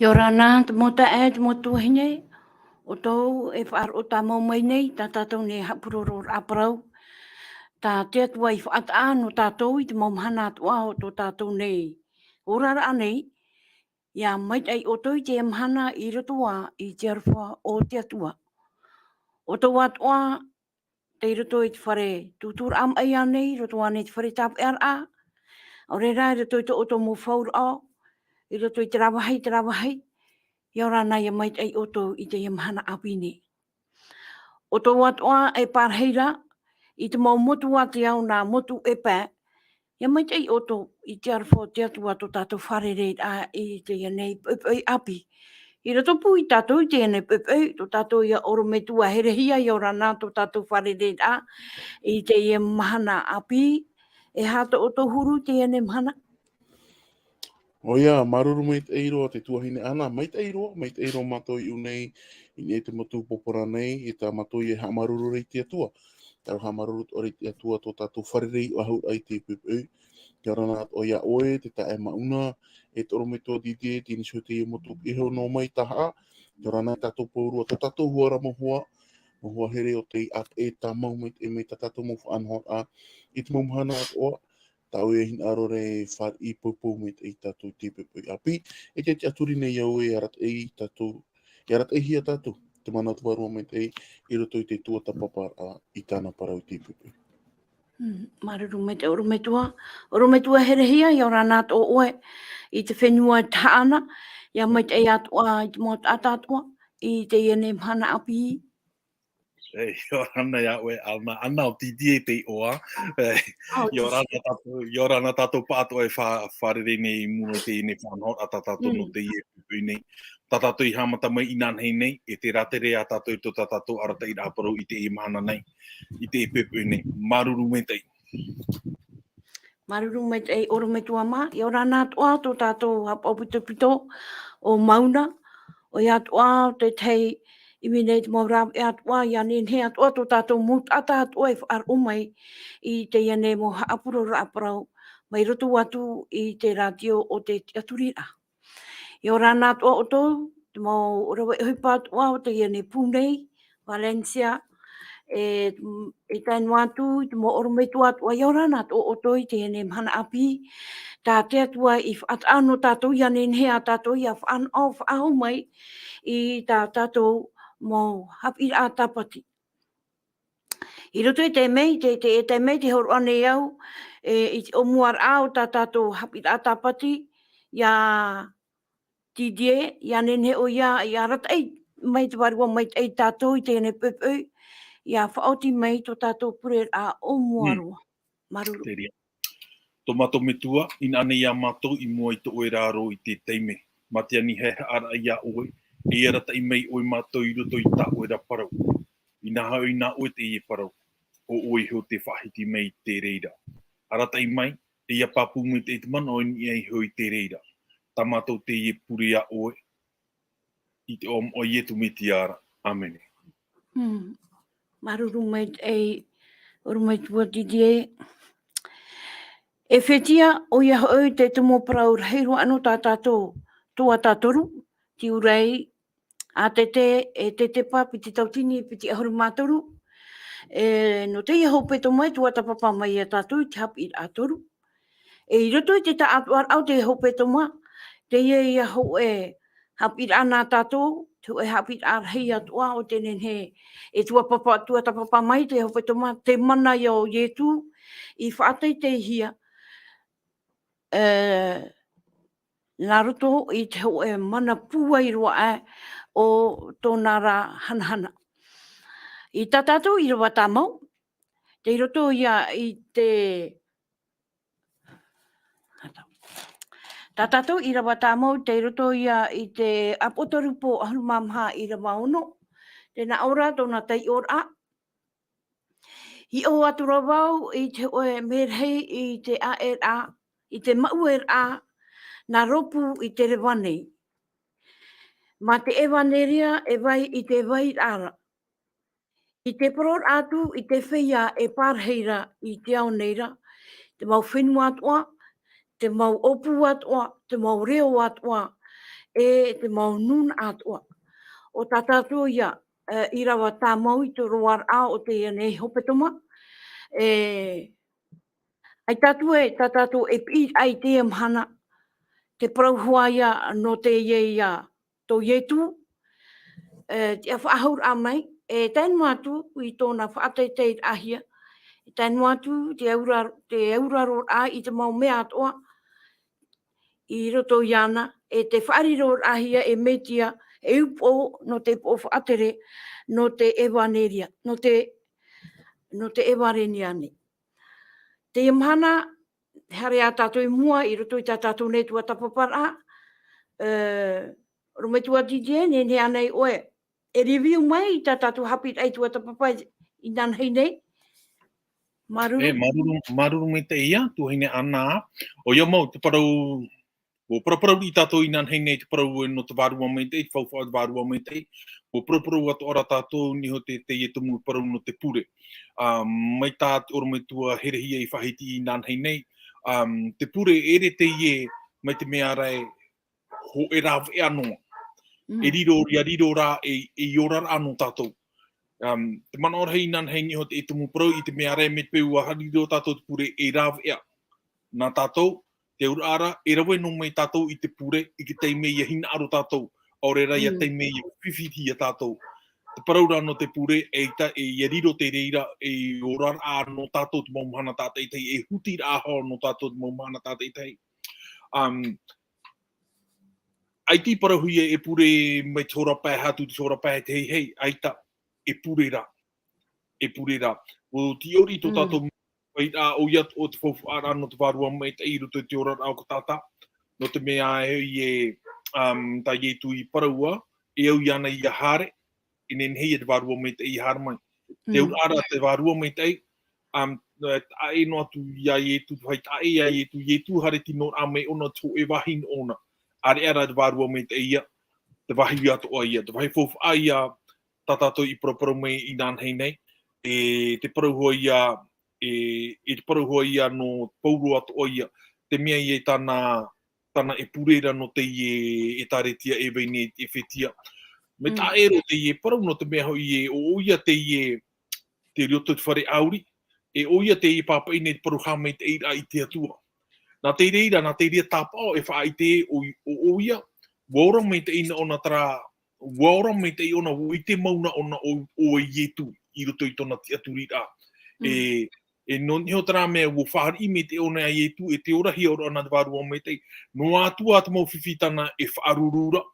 Yorana mota motu hine o tau e whaar o tā mau mai nei tā tātou ne hapuroro Parau tā te atua i whaata anu tātou i te mau mahana atua o tō tātou nei orara anei ia mai ai o tau i te mahana i rotoa i te arwha o te atua o tau atua te roto i te whare tūtur am ai anei rotoa nei te whare tāp a o re rai roto i te oto mo whaur au i roto i te rawahai ia ora nei ia mai ai oto i te mahana awine. O tō atua e parheira i te mau motu ati au nā motu e pē, ia mai ai oto i te arwha te atua tō tātou wharere i te nei pupui api. I rato pu i tātou i te nei pupui, tō tātou ia oro me tua herehia i ora nā tō tātou wharere i te mahana api, e hata o tō huru te nei mahana. O ia, maruru mei te eiro te tuahine ana, mei te eiro mato i unei, i nei te matu popora nei, i tā mato i e hamaruru rei te atua. Tau hamaruru o rei te atua tō tātou wharerei o ahau ai te pupui. Kia rana o ia oe, te tae mauna, e toro me tō dite, tini so te motu iho no mai taha. Kia rana tātou pōrua, tō tātou huara mohua here o te at e tā mau mei tā tātou mo whaanhoa a, i te maumahana at oa. Tau e hin aro re whar i popo me te tātou te pepe api. E te aturi nei au e arat e tātou, e arat e hia tātou. Te mana tuarua me te i roto i te tuatapapa i tāna parau te pepe. Maruru me te oro me tua herehia i ora nāt o oe i te whenua tāna. Ia mai te atua i te mot atatua i te iene mana api. Yorana ia oe ana o titi e te oa. Yorana tatou pāto e wharere nei muna te ine whanhot a tatatou no te ie pupui nei. Tatatou i hamata mai inanhei nei, e te ratere a tatou i tō tatatou arata i Parau i te i mahana nei, i te i pupui nei. Maruru me tei. Maruru me tei, oro me tua mā, i ora nā toa tō tātou hapopito o mauna, o ia toa te tei, I mine te mau rave atua, ia nene atua tō tātou mut ata atua e whaar umai i te iane mo haapuroro Parau, mai roto atu i te radio o te aturira. I ora nā toa o tō, te mau rawe hipa atua o te iane Punei, Valencia, e tainu atu, te mau orometu atua, i ora nā toa o tō i te iane mahana api, tā te atua i whaatano tātou, ia nene a tātou, ia whaau mai i tā tātou mo Haapiiraa tapati. I roto i te mei, te mei te horo ane au, i o muar au tā tātou Haapiiraa tapati, ia tidie, ia nene o ia, ia ratai, mai te warua mai te tātou i tēne pupui, ia whaoti mai tō tātou pure a o muarua. Maruru. Teria. Tō mato me tua, ina ane ia mato i mua i tō oe raro i te teime. Matia ni he ara ia oe. E arata i mei oi mātou i roto i tā oe ra Parau. I nā hau i nā oe te ie Parau. O oe ho te whahiti mei te reira. Arata i mai, e ia papu me te mana o ni ei hoi te reira. Tā mātou te ie puri a oe. I te om o ietu me te ara. Amene. Maruru mei ei, oro mei tua didie. Ephesia o ia hoi te tumu Parau reiro anu tā tātou toata toru. Ti urei, a te pa, piti tautini, piti ahuru mātoru. No teie hepetoma e tuatapapa mai a tātou, te Haapiiraa toru. E I roto I te taatuar au te hepetoma, teie ia hou e Haapiiraa nā tātou, te e Haapiiraa rahi atua o te nene e tuatapapa mai te hepetoma, te mana ia o Iesu, I faateiteihia. Nā roto I te hou e mana puai roa o tōna rā hanahana. I tā tātou Irava tā mau, te roto ia I te... Tā tātou Irava tā mau, te roto ia I te apotarupo ahurumamha Irava ono, tēnā ora tōna tei ora. I o atura wau I te oe merhei I te aera, I te mauera, nā ropu I te rewanei. Ma te ewaneria e vai I te vai ara. I te paror atu I te whia e parheira I te au neira, te mau whenua atua, te mau opu atua, te mau reo atua, e te maunun atua. O tatou ia Irava tā mau i te roar a o te nei hepetoma. Ai tatou e pi ai te mhana te prauhuaia no te ia to ietu. Te whaahur a mai, e tēnu atu i tōna faateiteihia. E tēnu atu te auraro a i te mau mea atoa i roto i ana. E te whaariro ahia e Mesia e upo no te po whaatere no te evaneria, no te evareniane. Te imhana, hare a tātou i mua i roto i tātou nei tuatapaparaa, rumetua tijie, ne anei oe. E review mai i tātou Haapiiraa i tuatapapa i nan hei nei. Maruru. Maruru me teie, tu hine ana. O ia mau, te parau, o parau i tātou i nan hei nei, te parau no te varua me tei, te whauwha te varua me tei. O parau atu ora tātou, ni ho te teie tumu parau no te pure. Mai tātou ora me tua herehia i whahiti i nan hei nei. Te pure ere teie, mai te mea rai, ho e rave anoa. E riro rā e ihora anō tātou. Te mana ora hei nan hei niho te e tumu parau i te mea rai me te peu a hariro tātou te pure e rave ea. Nā tātou, te ura ara, e rawe no mai tātou i te pure, i ke teime ia hina aro tātou, aure rai a teime ia whiwhiti a tātou. Te parau rā no te pure, e ia riro te reira, e ora anō tātou te maumahana tātei tei, e huti rā hoa no tātou te maumahana tātei tei. Ai ti parahuia e pure mai te hora pai hatu, te hora pai te hei, aita, e pure rā. E pure rā. O ti ori tō tātou o ia o te whauwhaara no te wārua mai te iru te ora rā ko tāta. No te mea e ta ie tu i paraua, e au iana i a hare, e nen hei e te wārua mai te i hare mai. Te ura ara te wārua mai te ai no atu ia ie tu, hai tae ia ie tu hare tino a mei ona tō e wahin ona. Are ara te wārua me te ia, te wahi atoa ia, te wahi whauwha ia tātātou i parapara mai i nan hei nei, te parauhua ia, te parauhua ia no pauru atoa ia, te mea ia tana e purera no te ie e taretia e vene e whetia. Me tā ero te ie parau no te mea hoi e o ia te ie te rioto te whare auri, e o ia te ie pāpai nei te paruha mai te eira i te atua. Nā te reira, nā te rea tāpao e whaai te o ia, waura mei te ina ona tara, waura mei te ona o i te mauna ona o i etu, i roto i tona te aturira. E no niho tara mea o whahari me te ona i etu, e te ora hi ora ana te wārua mei te, no atua te mau whiwhitana e whaarurura,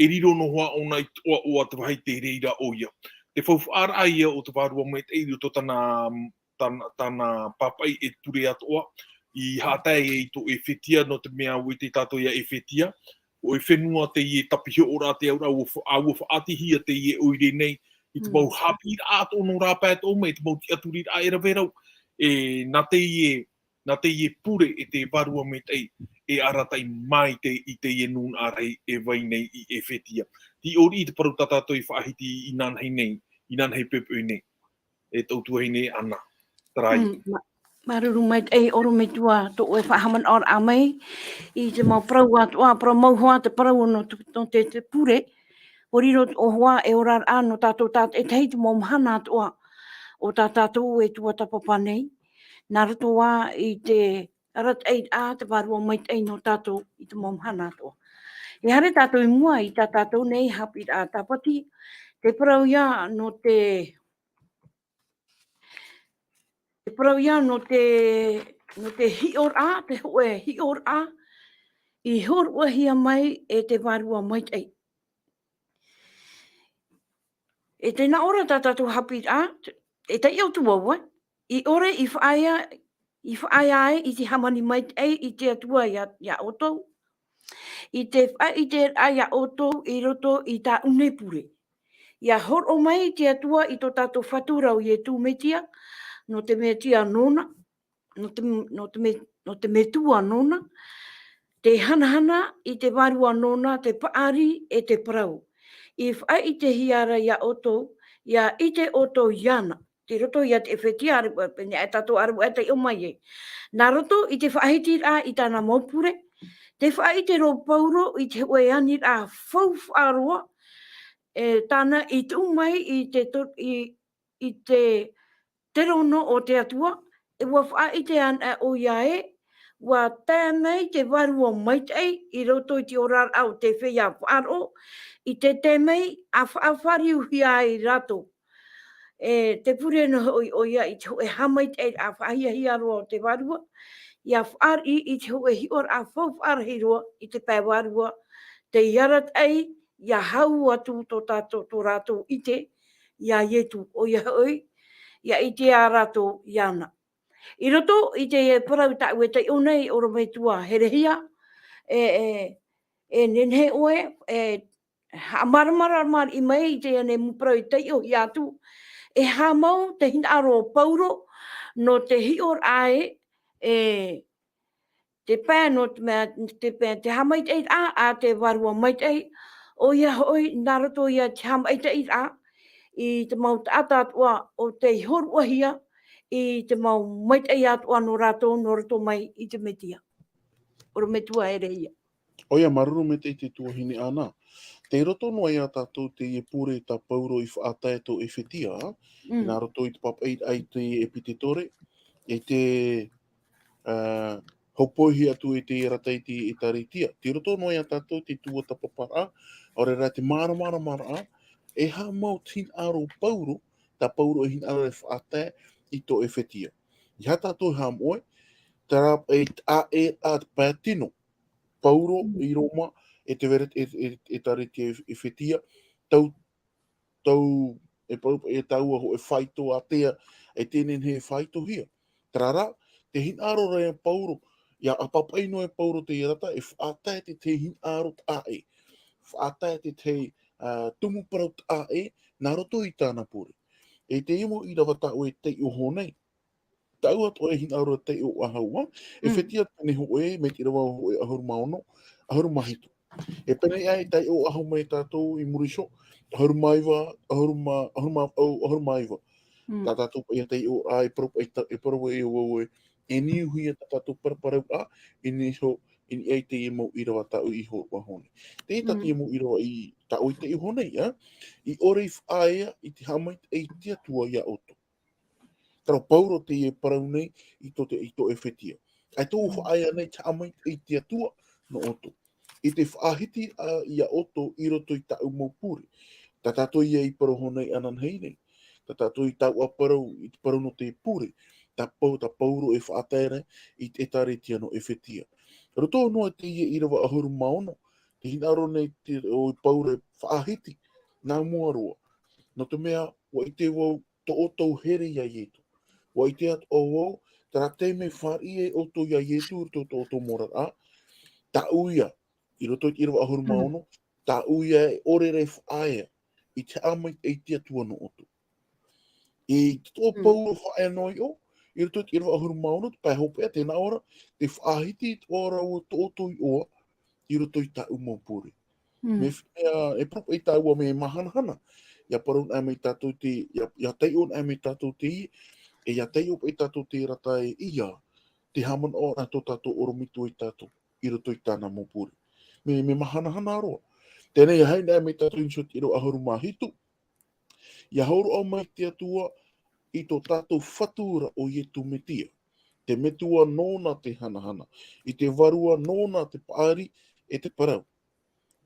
e riro no hoa ona i toa o atu hai te reira o ia. Te whauwhaara ia o te wārua mei te, i roto tana papai e ture atoa, i hātai e to e whetia no te mea ui te tātou ia e whetia, o e whenua te ie tapihio ora te aura o whaatihia te ie oire nei, i te mau Haapiiraa ato no rāpēt o mei, te mau ti aturira e rawerau, nā te ie pure e te varua me tei, e aratai mai i te ie nun arei e vai nei i e whetia. Ti ori i te paru tātou i whaahiti i nan hei nei, i nan hei pepe nei, e tautua hei nei ana, tarai. Maruru mai ei oro me tua to e whahaman or a mai i te mau prau atua, prau mau hoa te prau no te pure, o riro o hoa e ora ano tātou tātou e tei te mau mahana atua o tātou e tuatapapa nei. Nā rato wā i te arat ei a te warua mai ei no tātou i te mau mahana atua. E hare tātou i mua i tātou nei Haapiiraa Sabati, te prau ia no te parau ia no te ihora, te hoe ihora, i horua hia mai e te warua mai tei. E tēnā ora tātou Haapiiraa, e te iau tuaua, i ore i whaaya ai i te hamani mai tei i te atua ia otou. I te whai te ia otou i roto i tā unepure. Ia hor o mai te atua i tō tātou whaturau i e tū Mesia, no te metia nona, no te metua nona, te hanahana i te warua nona, te paari e te parau. I whai i te hiara ia otou, ia i te otou iana, te roto ia te whetia arua, pene e tato arua e te o mai e. Nā roto i te whaahiti rā i tāna maupure, Te whaite ro pauro I te weani a fau wharoa. Tāna I tu mai I te terono o te atua. E wa whaite an o iae. Wa tēnei te waru o maitei I roto I te orar au te whea wharo. I te temei a whaawhariu hia I rato. Te pure no o ia I te hoe hamaitei a whaahia hia roa o te warua. Ia whaari I te hoe hior a whawharahi roa I te pai warua. Te iarat ei, ia hau atu to tato to rato I te, ia ietu o ia oi, ia I te a rato iana. I roto I te parau tau e te onei o rome tua herehia, nenhe oe, ha maramara I mai I te ane muparau I te o hiatu, e ha mau te hina aro pauro, no te hior ae, te pēno te hamaitei a te warua maitei, o ia hoi naroto ia te hamaitei a, I te mau atua o te ihora hia, I te mau maitei atua no rato mai I te metia. Oro me tua ere ia. Oia maruru me te tuahine ana. Te roto no ai a tātou te e pure ta pauro I whaatai to Ephesia, I nā roto I te papai ai te epititore, e te haupohi atu te rataiti I taritia. Te roto no ai a tātou te tuatapaparaa, ore rā te mara, e ha mau tin aro pauro, ta pauro hin aro e whaatai I to Ephesia. I ha tātou ha moe, tara e a te pātino, pauro I Roma, e te veret e taritia Ephesia, tau e tau aho e whaito a tea, e tēnen he whaito hia. Trara, te hin aro rea pauro, ia a papaino e pauro te irata, e whaatai te hin aro ta e. Whaatai te tumu parau ta e, nā roto I tāna pore. E te imo Irava tau e te o honei. Tau ato e hin aro te o ahaua, e whetia tane ho e, me te Irava ho e ahuru maono, ahuru mahito. E pene ai tai o ahu mai tātou I muriso, ahuru maiva. Tā tātou pai tai o a e paru e o e ni hui e tātou paraparau a, e ni so, e ni ai te e mau Irava tau I ho wahone. Te tati e mau Irava I tau I te I honei, I ore I whaia I te hamait e te atua ia oto. Taro pauro te e parau nei I to Ephesia. Ai tō whaia nei te hamait e te atua no oto. I te whaahiti ia oto I roto I tau mau puri. Ta tātou ia I paroho nei anan hei nei. Ta tātou I tau a parau, I te parau no te puri. Ta pauro e whaatere I te taretia no Ephesia. Roto noa te ia Irava ahuru maono. Te hinaro nei te o pauro e whaahiti. Nā mua roa. No te mea, wa I te wau to otou here ia ietu. Wa I te at o wau, tara te me whari e oto ia ietu to oto mora a. Ta uia. I roto I Irava ahuru maono. Ta uia e orere whaia. I te amai e te atua no oto. I tō pauro whaia noi o. I roto I Irava ahuru maono. Te pai hopea tēnā ora. Te whaahiti tō ora o tō oto I oa. I roto I ta umaupuri. Me whia e propa I ta ua me mahanahana. Ia parun ai mei tātou te, ia teion ai mei tātou te I, e ia teion ai tātou te rata e ia, te haman o na tō tātou oromitu I tātou, I roto I tāna mopuri. Me mahanahana aroa. Tēnei ia haina ai mei tātou insot I ro ahuru mahitu, ia hauru au mai te atua I tō tātou whatura o ietu metia. Te metua nōna te hanahana, I te varua nōna te paari e te parau.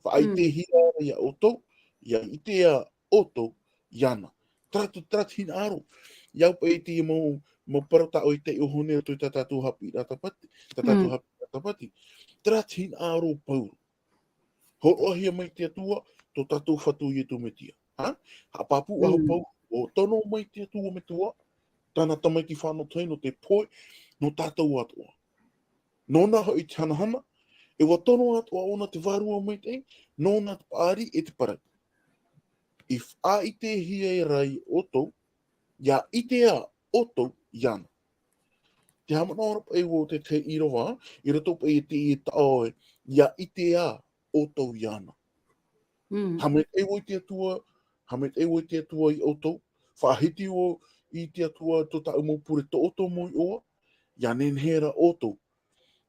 Whaai te hira ia oto, ia I te a oto iana. Trat hin aro. Iau pa e te mo parata o I te ohone o tui tatou Haapiiraa tapati. Tatou Haapiiraa tapati. Trat hin aro pauru. Horo ahia mai te atua, to tatou whatu I tu metia. Ha papu aho pauru. O tono mai te atua me tua. Tana tamai ki whano tai no te poe, no tatou atua. Nona ho I te hanahana, e wa tono atua ona te varua mai te, nona te paari e te parai. I faateihia e rai oto, ia I te a oto iana. Te hamana ora pa e wo te Irava, I roto pa e te I tao e, ia I te a oto iana. Hamet e wo te atua, I oto, whaahiti o I te atua to ta umopure to oto mo I oa, ia nenhera oto.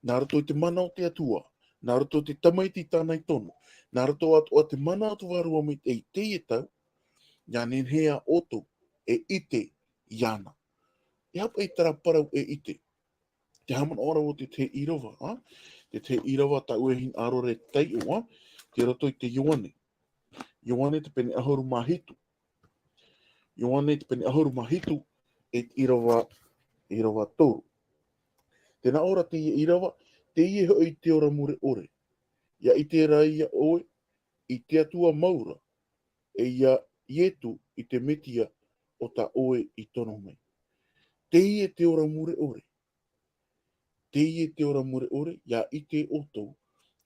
Nā roto I te mana o te atua, Nā roto te tamaiti tānei tono. Nā roto atua te mana atu warua me te teie tau, ia nen hea oto e ite iana. E hapa e tara parau e ite. Te hamana ora o te Irava, te Irava tau e hin arore tei oa, te roto i te Ioane. Ioane te pene ahoru mahitu. Ioane te pene ahoru mahitu e Irava toru. Tēnā ora te Irava, te ie hoi te ora mure ore. Ia i te raia oe, i te atua maura, e ia ietu i te metia o ta oe i tono mai. Te ie te ora mure ore. Te ie te ora mure ore, ia i te oto,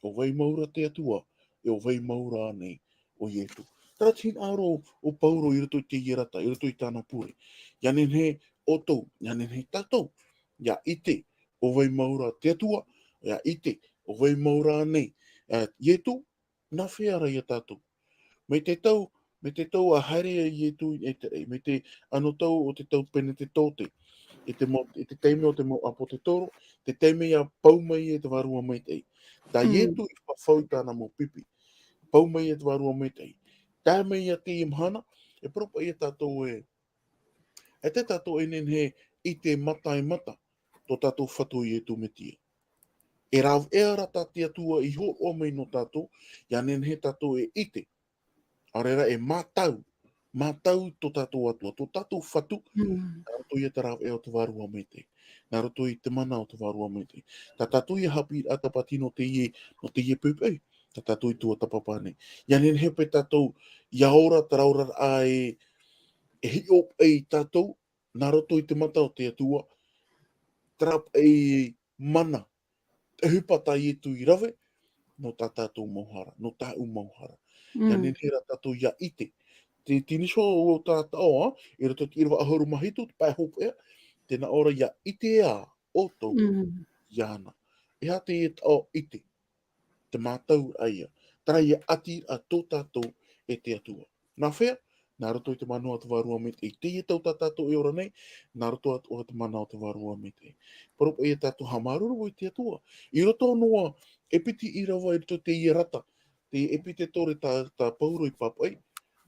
o vai maura te atua, e o vai maura anei o ietu. Tara tin aro o pauro i roto i te ierata, i roto i tāna pure. Ia nen he oto, ia nen he tatou, ia i te o vai maura te atua, ia i te o vai maura anei. Ietu, nā whea ia tātou. Me te tau a haere i ietu e te rei, me te ano tau o te tau pene te tōte, e te teime o te mo apo te toro, te teime ia paumai e te warua mai tei. Tā ietu i whawhau tāna mo pipi, paumai e te warua mai tei. Tā mei ia te imhana, e propa i tātou e te tātou e nen he i te mata e mata, tō tātou whatu i ietu me tia. E rāw e rata te atua i ho o mei no tātou, ia nen he tātou e ite. Arera e mātau tō tātou atua, tō tātou whatu, nā roto i te rāw e o te warua me te. Nā roto i te mana o te warua me te. Tā tātou i Haapiiraa tapati no te ie pupei, tā tātou i tuatapapa nei. Ia nen hepe tātou ihora taraura a e hi op e tātou, nā roto i te mata o te atua, trap e mana, te hupata i etu i rave, no tā tātou mauhara, no tā u mauhara. Ia nen hera tātou ia ite. Te tiniso o tātou, i roto ki Irava ahoru mahitu, te paihopu ea, tēnā ora ia ite ea o tau iana. E ha te e tau ite, te mātau aia. Tara ia ati a tō tātou e te atua. Nā whea, nā roto i te manoa te warua me te. Te i tau tā tātou e ora nei, nā roto o te manoa te warua me te. Paropa e tātou hamaruru i te atua. I roto noa, e piti Irava i roto te i rata. Te e piti tore tā pauro i papai.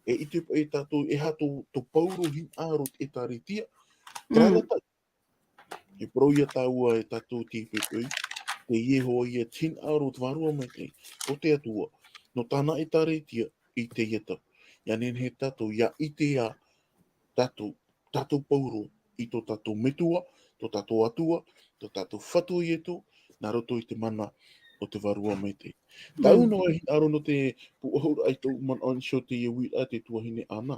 E ite e tātou e hato tō pauro hin aro e tāritia. Trarata. E proi a tāua e tātou tīpepui. Te ieho i e tin aro te warua me te. O te atua. No tāna e tāritia i te ieta. Ia nen he tātou ia ite a tātou pauro i tō tātou metua, tō tātou atua, tō tātou whatu i eto, nā roto i te mana o te warua me te. Tau no e aro no te puahura ai tō man ansho te iwi a te tuahine ana.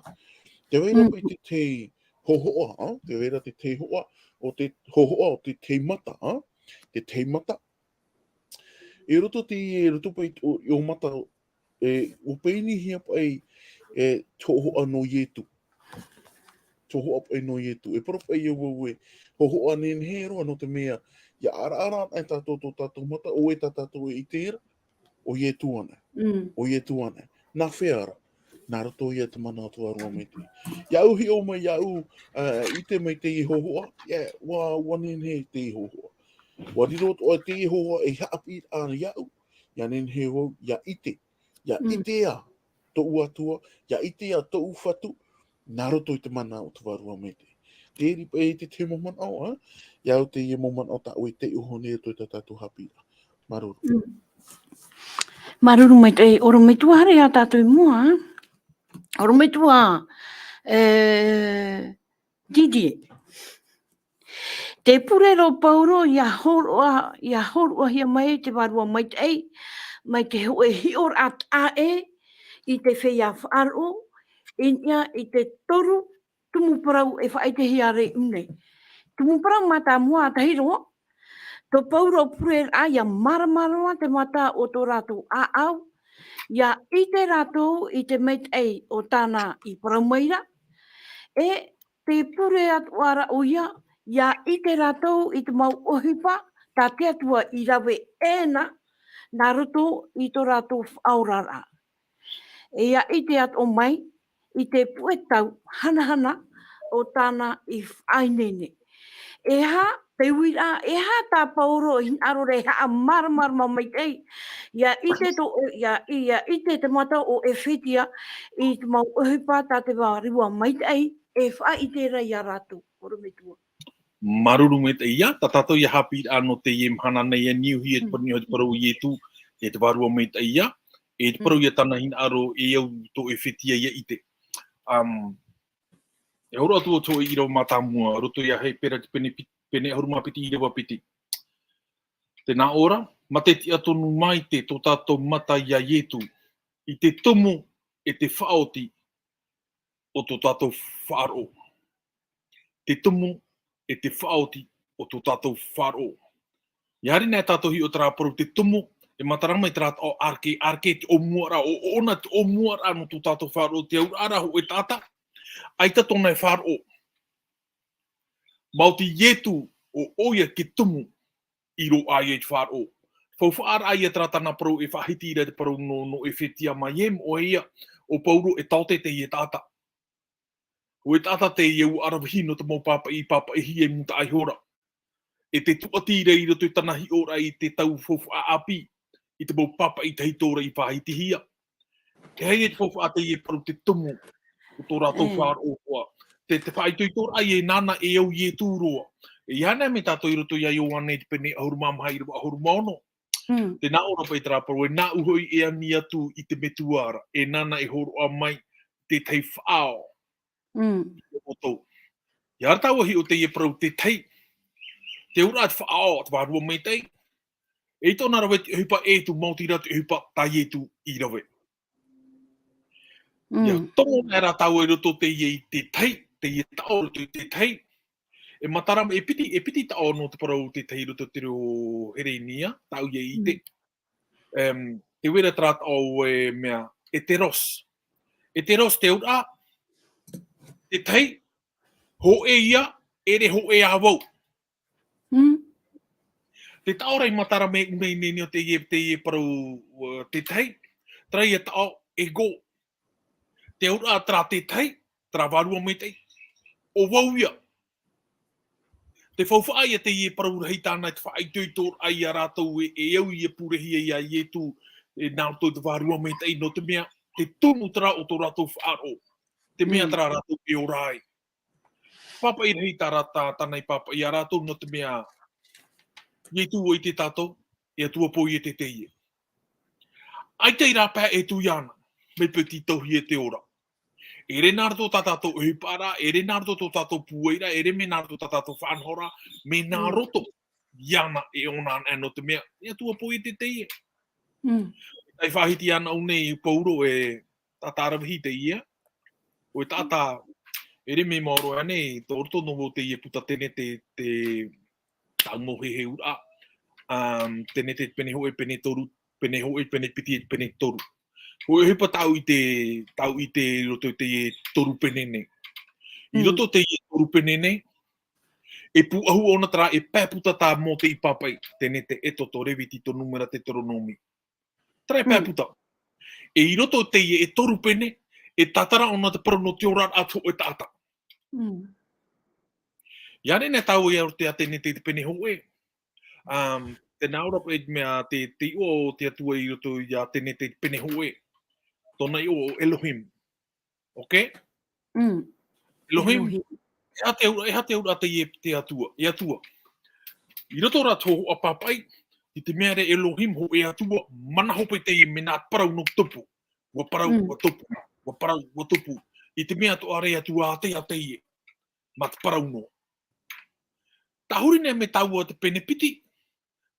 Te weira pai te hohoa, te weira te hoa, o te hohoa o te teimata, te teimata. E roto pai i o mata, o peini hia pai e tohoa no ietu. Tohoa pai no ietu. E poro pai e hohoa nen he roa no te mea, ia ara ai tātou tō tātou mata, o e tātou e ite era, o ietu ana. O ietu ana. Nā wheara, nā roto ia te mana o te warua me te. Ia uhi o mai, ia ite mai te i hohoa, wa nen he te i hohoa. Wa riro o te i hohoa e Haapiiraa ana iau, ia nen he wau, ia ite a tō uatua, ia ite a tō uwhatu, nā roto i te mana o te warua me te. Te ripa e te moman au, iau te i moman au ta oi te uho ne to ta tātou Haapiiraa. Maruru. Maruru mai te oro me tua hare a tātou i mua. Oro me tua Didi. Te purero pauro ia horua hia mai te warua mai te hoe hior at ae, i te whea whaaro, i te toru, tumu parau e faateihia re une. Tumu parau mata mua ta hiro, to pauro purero a ia maramarawa te mata o tō rātou au, ia i te rātou i te mei o tāna i parau maira, e te pure atuara o ia i te rātou i te mau ohipa, tā te atua i rave ena, nā roto i tō rātou aurara. E ia i te atu o mai, i te puetau hanahana o tāna i whainene. E ha, te wira e ha ta pauro hin aro re ha mar mai te ya ite to ya ite te mata o Ephesia I te mau uhipa ta te wā riwa mai te e wha ite ra ya ratu oro me tua Maruru me te ia, ta tatou ia Haapiiraa no te ie mhana nei e niu hi e te parau te parau I e tu, e te warua me te ia, e te parau ia tana hin aro e au to Ephesia ia ite. E horo atu o tō I rau matamua, roto ia hei pera te pene horuma piti I rewa piti. Tēnā ora, ma te tia tonu mai te tō tātou mata ia ietu, I te tumu e te whaoti o tō tātou faaroo. Te tumu e te whaoti o tō tātou faaroo. Iari nē tātou hi o tā rāparu te tumu, e matarama I tā rātou arke te o muara, o ona te o muara no tō tātou faaroo, te au ara ho e tāta, aita tōna e faaroo. Mau te ietu o oia ke tumu I ro ai e te faaroo. Fau whaara ai e tātana parau e whahiti I te parau no Ephesia mai em o ia, o pauro e taute te ie tāta. O e tata te iau arawahi no te mau papa I hi e muta ihora. E te tuatire I roto I tana hi ora I te tau fofu a api, I te mau papa I te hitora I whahitihia. E hei e te fofu a te I e paru te tumu o tō rātou whāro oa. Te whaitoitora ai e nana e au I e tūroa. E hana me tātou I roto I au ane te pene ahuruma mahi rawa ahuruma ono. Te nā ora pai traparu e nā uhoi e ani atu I te metuara. E nana e horo a mai te tei whao. Ia tau ahi o te ie parau te tei. Te ura at whaao at wārua mei tei. E tōna rawe te hupa e tu mautira te hupa tai e tu Irava. Ia tongo nera tau e roto te ie I te tei. Te ie tau roto I te tei. E matarama e piti tau no te parau te tei roto te reo herenia. Tau ie I te. Te wera trat au e mea eteros. Eteros te ura. Te tei. Ho e ia, ere ho e awau. Te taorai matara me unei nene o te ie parau te tei. Trai e tau e go. Te ura tra te tei, tra warua me tei. O wau ia. Te whauwhai e te ie parau rei tāna te whai tuitor ai a rātou e au I e purehia I a ie tu e nātou te warua me tei no te mea te tumu tra o tō rātou whaaro. Te mea tra rātou e orai. Papa I rei tā rata tānei papa I a rātou no te mea ie tu o I te tātou, e atua po I te teie. Ai te rāpea e tu iana, me peti tauhi e te ora. E re nārto tā tātou Haapiiraa, e re nārto tō tātou puaira, e re me nārto tā tātou whanhora, me nā roto iana e ona no te mea, e atua po I te teie. Ai whahiti ana unei pauro e tātārawahi te ia, o e tātā e re me mauro ane, tō roto no te ie puta tene te tau mohe he ura. Tene te pene hoe pene toru, pene hoe pene piti e pene toru. Ho e hepa tau I te roto te ie toru penene. I roto te ie toru penene, e pu ahu ona tra e pēputa tā mō te ipapai, tene te eto to reviti to numera te toronomi. Tra e pēputa. E I roto te ie e toru pene, e tatara ona te parano te ora atu o e tata. Iare ne tau e te atene te pene hoe. Te naura e mea te o te atua I roto I a tene te pene hoe. Tōna I o Elohim. Ok? Elohim. E ha te ura te atua. E atua. I roto ra tō a papai, I te mea re Elohim ho e atua, mana hope te I me nā parau no tupu. Wa parau, wa tupu. Wa parau, wa tupu. I te mea to are atua a teie. Ma te parau no. Tahuri ne me tau a te penepiti.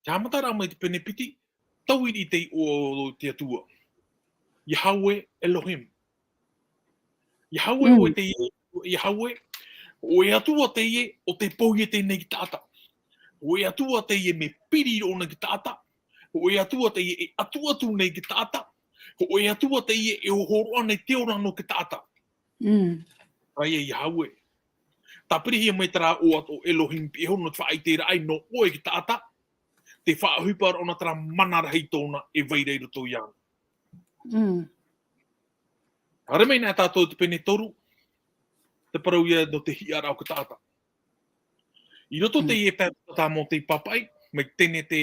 Te hamatara mai te penepiti. Tau I te o te atua. Yahweh Elohim. Yahweh o te Yahweh. O e atua te ie o te pohe te nei tāta. O e atua te ie me piri o nei tāta. O e atua te ie e atu nei tāta. O e atua te ie e o horoa nei te orano ki tāta. Rai e Yahweh. Ta pirihia mai tara o ato Elohim e hono te whaai te rai no oe ki tāta. Te whaahupar ona tara manarahi tōna e vairei roto iana. Hare mai nā tātou te pene toru. Te parau ia no te hiara o ki tāta. I roto te ie tātou tā mō te papai, mai tene te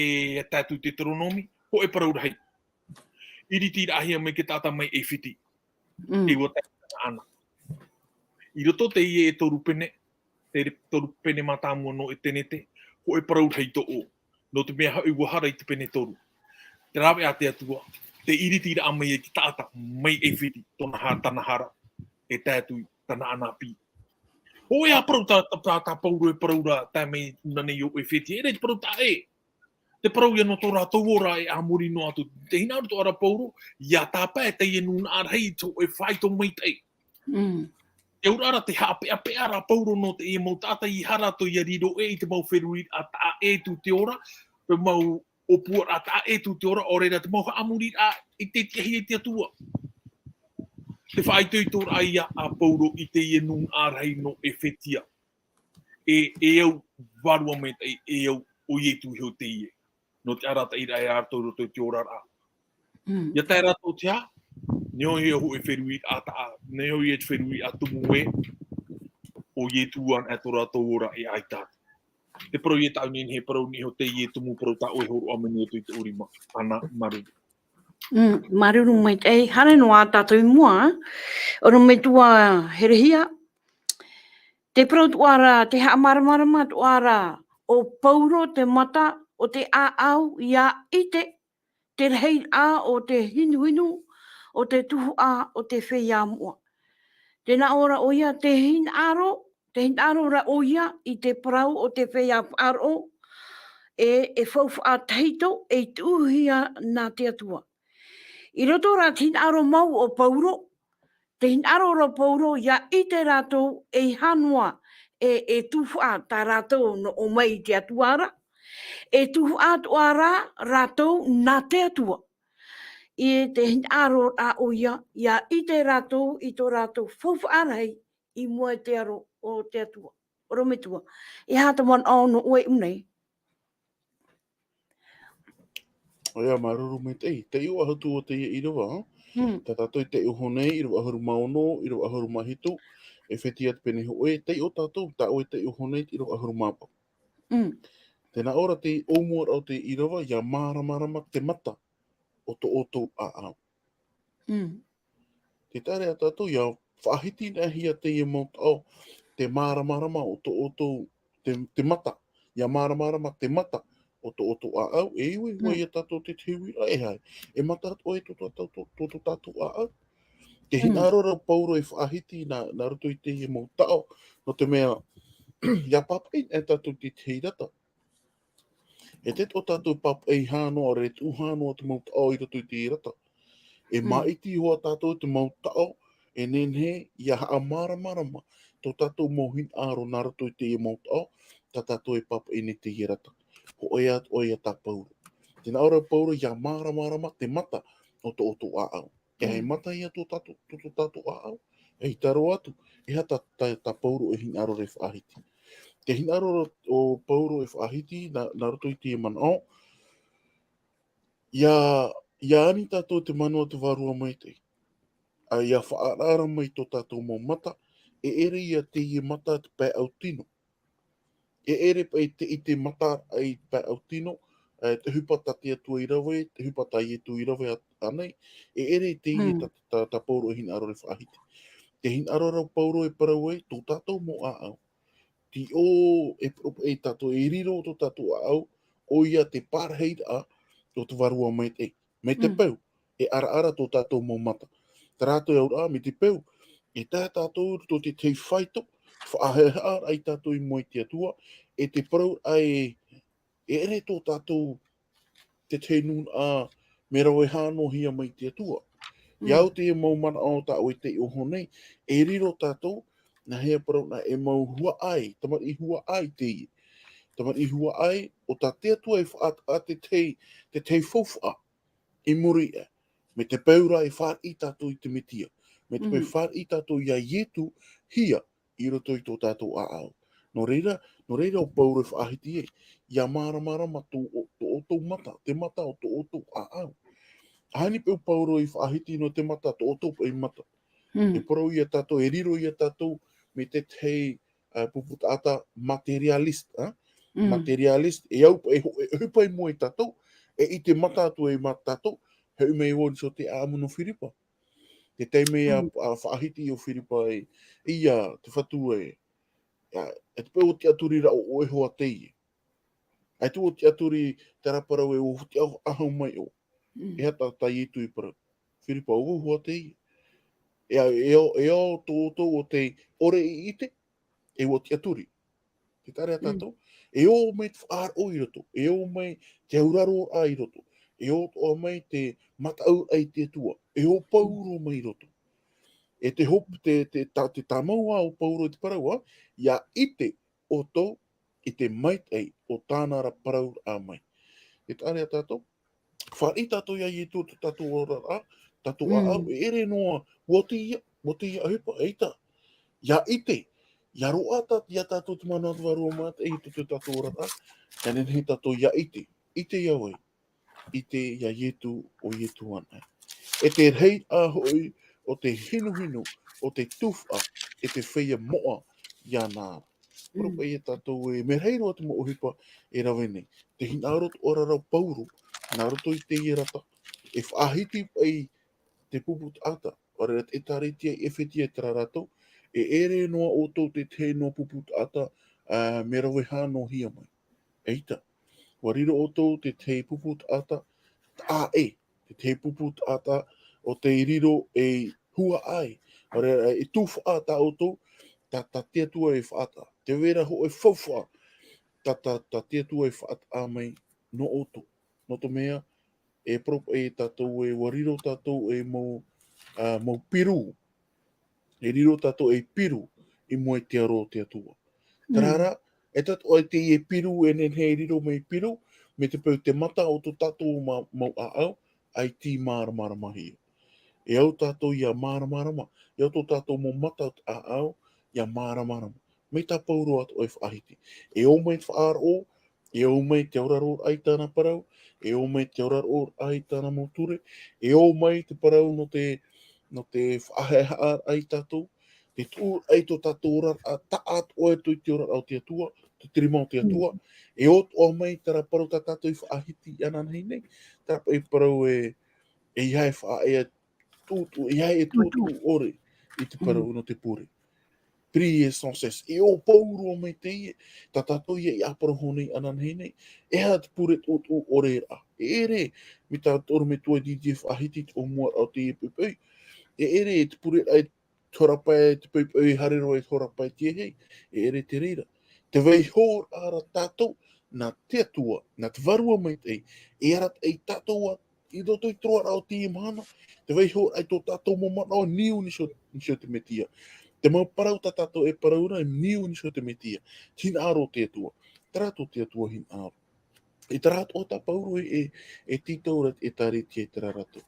tātou te toronomi, ko e parau rahi. Iri tira ahia mai ke tāta mai e whiti. E wa tātou ana. I roto te ie e toru pene, te toru pene mātāmua no e tene te, ko e parau rahi to o. No te mea hau wahara i te pene toru. Te rave a te atua, te iri tira a mai e ki tāta mai e whiti, tona hātana hara, e tātou tana ana pi. O ea parau tā pauru e parau rā, tā mei nanei o e whiti, e rei te parau tā e. Te parau ia no tō rātou ora e āmuri no atu. Te hina aru tō ara pauru, ia tāpā e teie nuna arhei tō e whai tō mai tei. Te urara te hapea rā pauru no te e mau tāta i hara tō ia riro e i te mau wherui a tā e tu te ora, pe mau o puar a tā e tu te ora, o reira te mau haamuri a i te tiahi e te atua. Te whai tui tō rā ia a pauru i te e nuna arhei no e whetia. E au warua me tei, e au o ie tu heo te ie. No te arata i rai ārtoro te ora rā. Ia tai rato te hā, neo he ho e wherui a ta, neo i e wherui a tumu e, o ie tuan e tō rato ora e ai tātu. Te parau i e tau nien he parau ni ho te ie tumu parau ta oi horo ameni o te urima, ana maru. Maruru mai te hare no a tātou mua, oro me tua herehia. Te parau tuara, te haamaramarama tuara o pauro te mata o te au ia ite, te rei a o te hinuhinu, o te tuhu a o te whea mua. Tēnā ora o ia te hin aro ra o ia i te parau o te whea Parau, e whauwha a teito e tuuhia nā te atua. I roto rā te hin aro mau o pauro, te hin aro ra pauro ia i te rātou e hanua e tuhu a tā rātou no o mai te atuara, e tuhu atuara rātou nā te atua. I te hin aro a o ia i te rātou i tō rātou whauwhaarei i mua te aro o te atua. Oro me tua. E hata wan au no oe unei. Oia, maruru me te iu ahatu o te Irava, ta tātou te iu honei, Irava ahuru maono, Irava ahuru mahitu, e whetia te pene hoe, te iu tātou, ta oe te iu honei, Irava ahuru māpau. Tēnā ora te oumuar au te Irava, ia māramarama te mata o tō otou a au. Te tare a tātou, ia whaahiti na hia te ia mau tau, te māramarama o tō otou, te mata, ia māramarama te mata, o tō oto a au, e iwi wai a tātou te tiwira e hai. E matarat oe tō tātou a au. Ke hinaro rau pauro e whaahiti na roto i te i mau tau, no te mea, ia papai e tātou te teirata. E te tō tātou papai hānoa, re tū hānoa te mau tau i roto i te irata. E maiti hoa tātou te mau tau, e nenhe, ia haa maramarama, tō tātou mau hin aro na roto i te i mau tau, tā tātou e papai ne te irata. Ko oia tā pauro. Tēnā ora pauro ia māramarama te mata o tō oto a au. E hei mata ia tō tātou a au. E hitaro atu. E hata tā pauro e hinaro re whaahiti. Te hinaro o pauro e whaahiti na roto i te manao. Ia ani tātou te manua te varua mai te. A ia whaarara mai tō tātou mō mata. E ere ia te i mata te pē au tino. E ere pai te i te mata ai pa au tino, te hupata te atua Irava, te hupata i tu Irava anei, e ere te i ta pauro e hin aro re whaahiti. Te hin aro rau pauro e parau e, tō tātou mo a au. Ti o e tātou e riro tō tātou a au, o ia te pārheida a tō te varua mai te. Me te peu, e ara tō tātou mo mata. Tā rātou e aura me te peu, e tā tātou tō te tei whaito, whaahehar ai tātou i moi te atua, e te parau ai e ere tō tātou te tenun a me rau e hāno hia mai te atua. Iau te e mau mana o tā o te o honei, e riro tātou, na hea parau na e mau hua ai, tamat i hua ai te i. Tamat i hua ai, o tā te atua e whaat a te tei fōwha i muri e. Me te peura e whaat i tātou i te mitia. Me te whaat i tātou ia ietu hia i roto i tō tātou a au. No reira o pauro e whaahiti e, ia māramarama tō otou mata, te mata o tō otou a au. Haini pēu pauro i whaahiti no te mata, tō otou pēu mata. E parau ia tātou, e riro ia tātou, me te tei pupu taata materialist, materialist, e au e hupai mo e tatou, e i te mata atu e mata tatou, he me won so te amuno Filipa. Te teime a whaahiti o Filipa ia te whatu e te peo te aturi ra o e hoa teie. Ai tu o te aturi te raparau e o te ahau mai o. E hata tai e tui parau. Filipa o hoa teie. E o tō o te ore i ite, e o te aturi. Te tare a tātou. E o mai te whaar o i roto. E o mai te auraro a i roto. E o mai te matau ai te tua. E o pauro mai roto. E te hop, te tamau a o pauro i te parau a, ia ite o tō, i te mait ei o tānara parau a mai. E tare a tātou. Whari tātou ia i tō tātou ora a, tātou a au, e ere noa, wotia a hipa, eita. Ia ite. Ia roa ia tātou te mana atu varua mata, e tō tātou ora a, ia nen he tātou ia ite. Ite ia wei. Ite ia ietu o ietu ana. E te rei a hoi, o te hinu, o te tufa, e te whaia moa ia nāra. Propa e tātou e, me rei roa te mo ohipa e rawe nei. Te hinarot ora rau pauru, nā roto i te rata, e whaahiti ai te pupu ata, ora e taritia e whetia te raratou, e ere noa o tō te te no pupu ata, me rawe hāno hia mai. Eita, wariro o tō te te pupu ata, te te pupu ata, o te riro e hua ai, ora e tufa ata o tō, ta tia tua e whaata. Te wera ho e whauwha, ta tia tua e whaata a mai no oto. No to mea, e propa e tātou e wariro tātou e mau piru. E riro tātou e piru i mua te aro te atua. Tarara, e tātou e te e piru e nen hei riro mei piru, me te pau te mata o tō tātou mau a au, ai ti māra mahi. E au tātou ia māra ma. E au tō tātou mo mata a au, ia māra ma. Me tā pauro atu e whaahiti. E o mai te whaaro, e o mai te auraro ai tāna parau, e o mai te auraro ai tāna moture, e o mai te parau no te whaaheha ai tātou, te tū ai tō tātou ora a taat o e tui te ora au te atua, te tirima o te atua, e o mai tara parau tā tātou i whaahiti anan hei nei, tāpa i parau e iai whae tūtu, iai e tūtu ore i te parau no te pure. Prie sanses, e o pauro mai teie, ta tātou i aparo honei anan hei nei, e ha te pure tūtu ore ra. E ere, mi tā toro me tua DDF ahiti o mua au te epepei, e ere e te pure ai torapai te pepei harero e torapai tie hei, e ere te reira. Te vei hōr ara tātou, na te atua, na te varua mai tei, e arat ei tātou a i roto i troa rao te imana, te vei hōr ai tō tātou mo mana o niu ni so te metia. Te mau parau tā tātou e paraura e niu ni so te metia. Hin aro te atua. Tarato te atua hin aro. E tarato o tā pauro e titaura e taritia e tarato.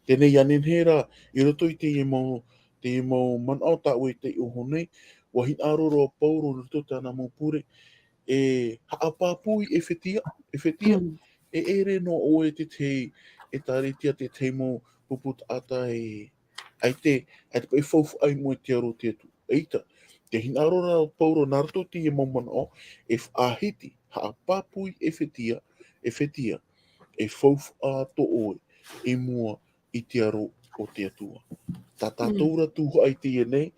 Tēnei anen hera, i roto i te mau manao tā ue te oho nei, wa hin aro roa pauro roto tāna mau pure, e haapapui e whetia, e ere no oe te e taritia te mau puput ata ai te pai whauwha ai mo te aro te atu. Eita, te hinaro rā pauro narto te e maumana o, e whaahiti, haapapui e whetia, e whauwha to oe, e mua i te aro o te atua. Tā tātoura tūha ai te e nei,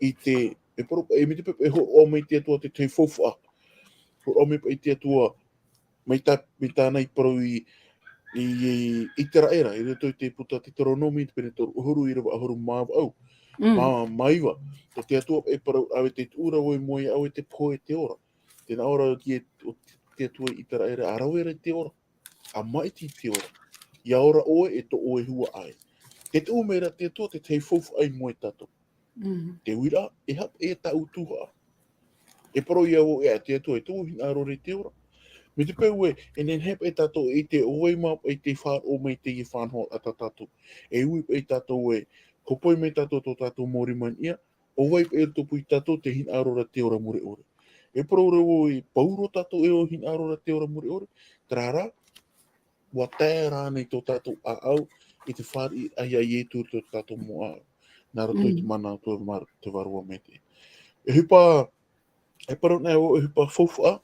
i te, e mi te pepe ho o mai te atua te whauwha, ho o mai te atua, mai tāna i parau i te raera, i reto i te puta te toronomi, te pene toru uhuru i rawa ahuru māwa au, maiwa, to te atua e parau awe te ura oi moe au e te pohe te ora. Tēnā ora o te atua i te raera, a rawera te ora, a maiti te ora, ia ora oe e to oe hua ai. Te te umera te atua te whauwha ai moe tato. Te uira, e hap e ta utuha. E paro ia o ea te atua e tō hina rore te ora. Me te pau e nen hep e tato i te oe map e te faaroo mai te i whanho a tato. E uip e tato e kopoi me tato tō tato mori man ia, o waip e topu i tato te hin arora te ora mure ore. E paro reo i pauro tato e o hin arora te ora mure ore, trara, wa tae rānei tō tato a au i te whāri ai ai e tūr tō tato mo au. Nā rato i te mana tō te varua me te. E hupa E parau nei o uhupa fofua,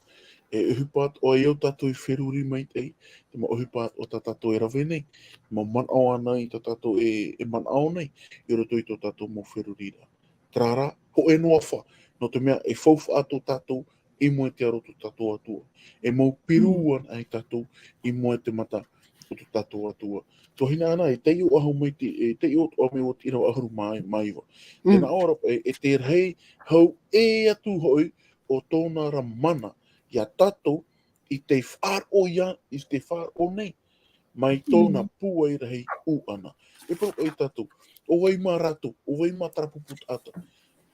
e uhupa o iau tatou I wheruri mai tei, te ma uhupa o ta tatou e rave nei, ma manao ana I ta tatou e manao nei, I roto I to tatou mo wheruri ra. Trara, ho e noa wha, no te mea e fofua to tatou, I moe te aroto tatou atua. E mau piruan ai tatou, I moe te mata o to tatou atua. To hina ana e teio ahu mai e teio o me o tira ahuru mai wa. Tena ora e te rei hau e atu hoi o tōna ramana ia tatou I te whaaro ia, I te whaaro nei, mai tōna puai rahi u ana. E pau e tatou, o wai mā rato, o wai mā tarapuput ata,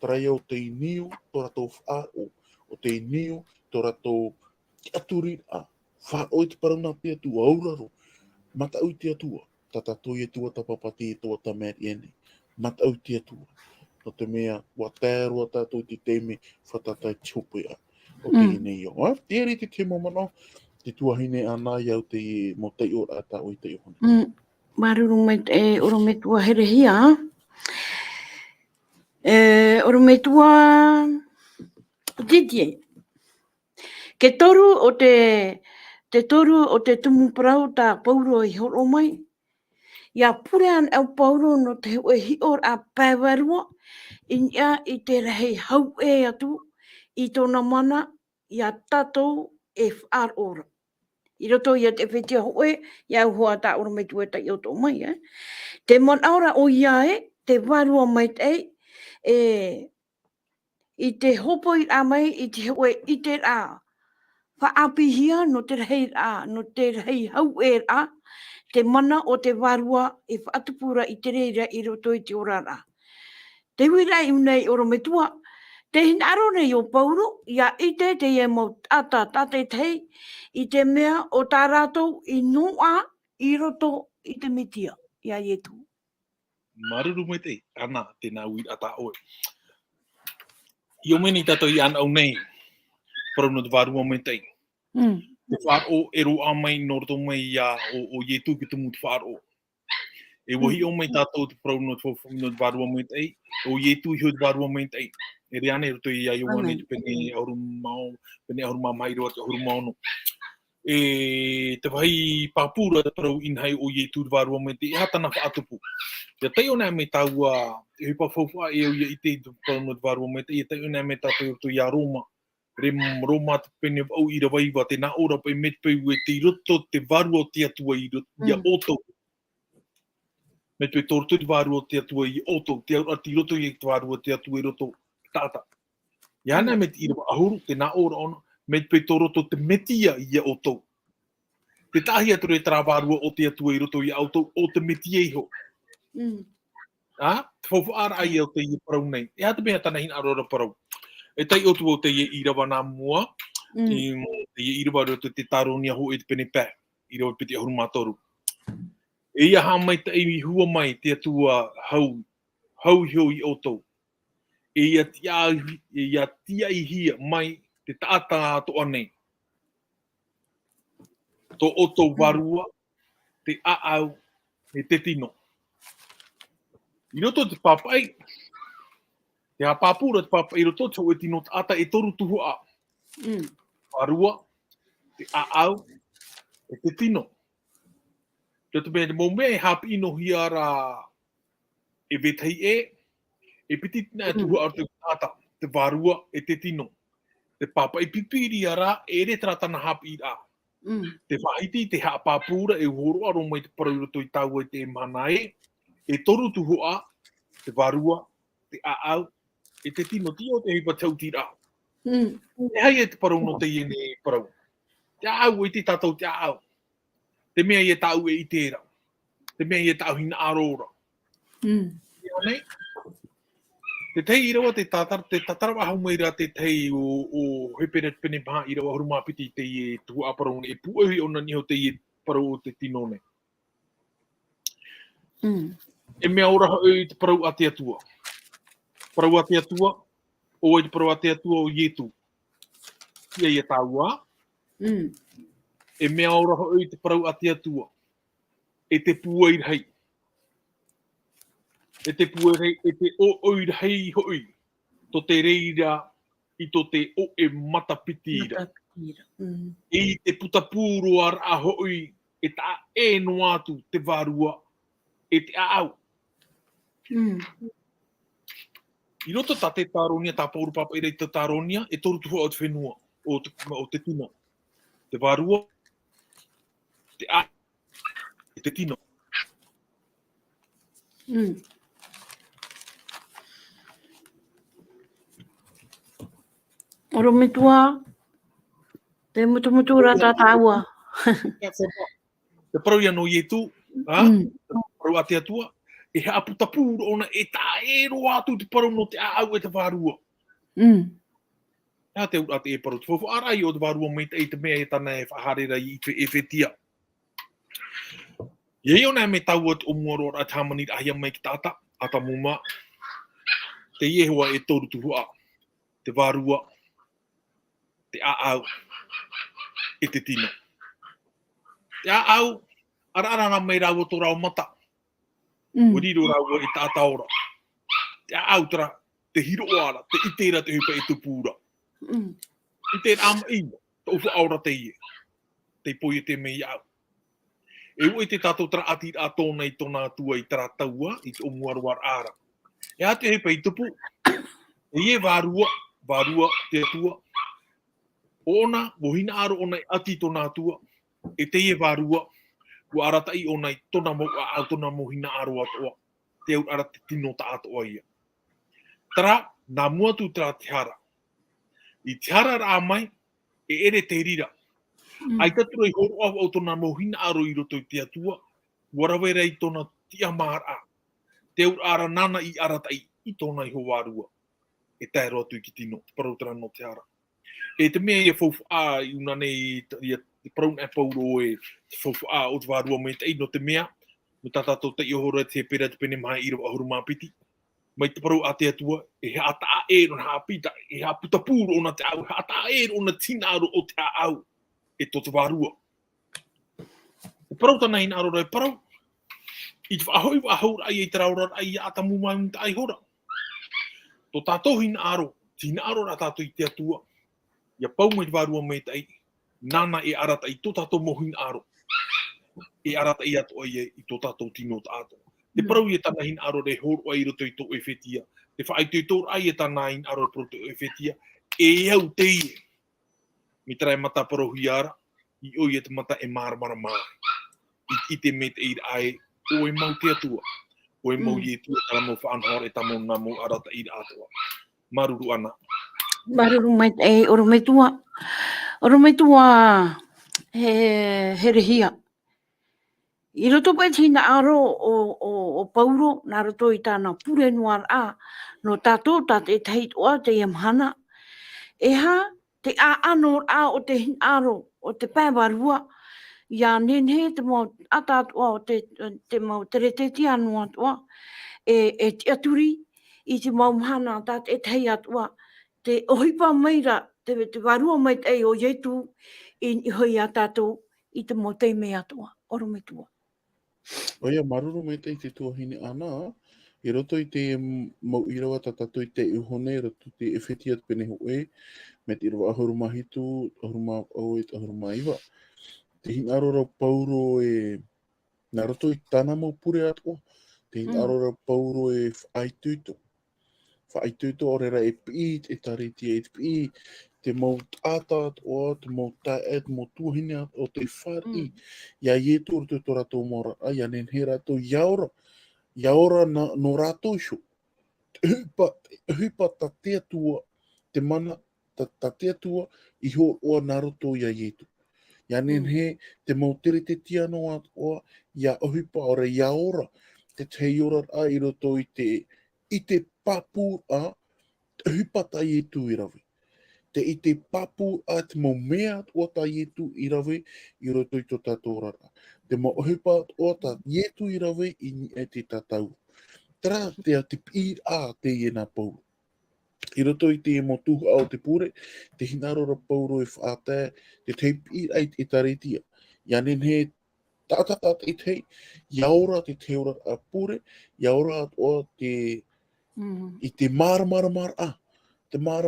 trai au te iniu tō ratou whaaro, o te iniu tō ratou ki aturi a, whaaro I te parauna pia tu auraro, mata au te atua, tata toi e tuatapapa te toata ene, mata au te atua, no te mea, wa tērua tātou te teime, whatatai tiope a, o te inei o. Tieri te te momano, te tuahine ana iau te mo te o ata o I te ohana. Maruru mai te oro me tua herehia. Oro me tua teie. Ke toru o te toru o te tumu parau ta pauro ihora mai. Ia pure an au pauro no te ue hior a pēwarua ia I te rei hau e atu I tōna mana ia tatou e whaarora. I roto ia te whetia hoe, ia hoa ta ora me tua ta i oto mai. Te mon aura o ia te warua mai te I te hopo I a mai I te hoe I te rā. Haapiiraa no te rei rā, no te rei hau e rā, te mana o te warua e whaatupura I te reira I roto I te ora rā. Te wira I unei oro me tua, te hinaro nei o pauro, ia I te teie mo ata tate tei, I te mea o tā rātou I noa I roto I te mitia, ia ietu. Maruru mai te, ana, tēnā ui ata oe. I o meni tato I ana au nei, parau no te wārua mai te. Te whāro e ro amai no roto mai ia o ietu ki tumu te whāro. E wahi o mai tātou te parau no te wārua mai te, o ietu hio te wārua mai te. E reane roto I a iuane te pene auru mau, pene auru mau maira te auru mau no. E te wahi pāpura te parau inhai o ietu te wārua mai te, e hatana whaatupu. Ia tei o nā me tāua, e hupa whauwha e au ia I te parau no te wārua mai te, e tei o nā me tātou roto I a Roma. Roma te pene au Irava iwa, te nā ora pe met peu e te roto te warua te atua I ia oto. Met peu tōroto te warua te atua I oto, te roto I te warua te atua I roto tata. Ia nā met Irava ahuru, te nā ora ono, met peu tōroto te metia I oto. Te tahi atu re tā warua o te atua I roto I auto, o te metia iho. Te whauwhaara ai au te I parau nei. E hata mea tana hina arora parau. E tai otu o te Irava nā mua, te Irava roto te taronia ho e te pene pē, Irava piti ahuru mātoru. E ia ha mai te imi hua mai te atua hau hio I oto. E ia tia I hia mai te taata to anei. To oto warua, te aau, e te tino. I roto te papai, te hapapura te papai, I roto te o e tino te ata e toru tuhu a. Warua, te aau, e te tino. Te mea te mōmea e hapi ino hiara e vetei e piti tina e tuhu ar te tata, te warua e te tino. Te papa e pipiri ara e re tratana hapi a. Te whaiti, te hapapura e horo aro mai te parau roto I tāua te mana e toru tuhu a, te warua, te aau, e te tino tio te hipa tautira. E hai e te parau no te iene parau. Te aau e te tatou te aau. Te mea I e tau e I tērā. Te mea I e tau hina arora. Te tei Irawa te tatara ahau mai rā te tei o hepere pene paha Irawa hurumā piti te I e tuhu aparau e puehi ona niho te I e parau o te tinone. E mea ora hau te parau a te atua. Parau a te atua, o e te parau a te atua o Ietu. Ia I e tāua. E mea ora hau te parau a te atua. E te puai rahi. E te puai rahi, e te ooi rahi hoi. To te reira I to te o e matapitira. Matapitira. I te putapūro ar a hoi e ta e no atu te varua e te au. I roto ta te taronia, ta pauru papa i rei te taronia, e toru tuho o te whenua, o te tino. Te varua, te au, e te tino. Oro me tua, te mutu ta taua. Te parau ia no ietu, te parau a te atua, e hea putapūro ona e ta e ro atu te parau no te au e te varua. Hea te ura te e parau te fofu arai o te varua mei te mea e tana e whaharera i te Ephesia. Iei ona me tau at o muaro a tamani ahia mai ki tata, ata muma, te iehua e toru tuhua, te varua, te au, e te tino. Te au, ara mei rau o tō rau mata. Wariro rau e tātaora. Te au tara, te hiro oara, te itera te hupa e te pūra. I te ama ina, te ufu aura teie. Te poi e te mei au. E ui te tātou tara ati a tōna i tōna atua i tara taua, i te omuaruar ara. E a te hupa i tupu. E ie varua, te atua. Ona, wohina aro ona i ati tōna atua. E te ie varua, ua arata i ona i tōna mo au tōna mohina aro atoa. Te au ara te tino ta atoa ia. Tara, nā muatu tara te hara. I te hara rā mai, e ere te rira. Ai tatura i horo au tōna mohina aro i roto i te atua, warawera i tōna tia mara. Te au ara nana i arata i tōna i hoarua. E tae rotu i ki tino, te parautara no te hara. E te mea ia faufu a i unane i praun e pauro e te faufu a o te wārua me te no te mea, no tātātou te ihora te pera te pene maha Irava ahuru māpiti. Mai te parau a te atua, e he ata a e no Haapiiraa, e he putapūro o na te au, he ata a e o na tinaro o te au, e to te wārua. E parau tana hina aro rai parau, i te whahoi wa haura ai e te raurar ai a tamu mai te ihora. To tātou hina aro ra tātou i te atua, ia pau mai te wārua me te ai, nana e arata i tō tātou mohin aro. E arata i ato ai i tō tātou tino ta ato. Te parau i e tana hin aro re horo ai roto i tō Ephesia. Te whaai te tōr ai e tana hin aro pro tō Ephesia. E au teie. Mi tarai mata parohi ara, i oi e te mata e maramara mai. I te me te ai, o e mau te atua. O e mau i e tua tara mo whaanhore e tamo nga mo arata i atoa. Maruru ana. Maruru mai e oro me tua. Oro me tua he rehia. I roto pai tina aro o pauro, nā roto i tāna pure nuar a, no tātou tā te teit oa te iamhana. E ha, te a anor a o te hin aro, o te pēwarua, ia nenhe te mau atatua o te mau tereteti anu atua, e te aturi i te mau mhana tā te tei atua, te ohipa maira, te warua mai te o ietu i hoi a tātou i te mau teime atua, oro me tua. Oia, maruru me te tuahine ana, i roto i te mau Irava tatato i te uhone, roto te Ephesia te pene hoe, me te Irava ahuru mahitu, ahuru mau e ahuru maiwa. Te hin arora pauro e, nā roto i tāna mau pure atua, te hin arora pauro e whaituito. Whaituito o rera e pii, e tariti e pii, te mau tata atua, te mau tae, te mau tuahine o te whari. Ia ietu o te rato mora, ia nen he rato iaora no rato iso. Hupa ta te atua, te mana, ta te atua, i ho oa naroto ia ietu. Ia nen he, te mau tere te tiano atua, ia hupa ora iaora, te teiora a i roto i te papu a, hupa ta ietu i rave. Te i te papu a te mau mea o ta ietu i rave i roto i tō tātou rara. Te mau hupa o ta ietu i rave i e te tatou. Tera te pii a te i nā pauru. I roto i te motuhu au te pure, te hinarora pauru e whaatea, te te pii ai te taritia. Ia nen he tātata i te, iaora te teora a pure, iaora o te i te maramara a. te mara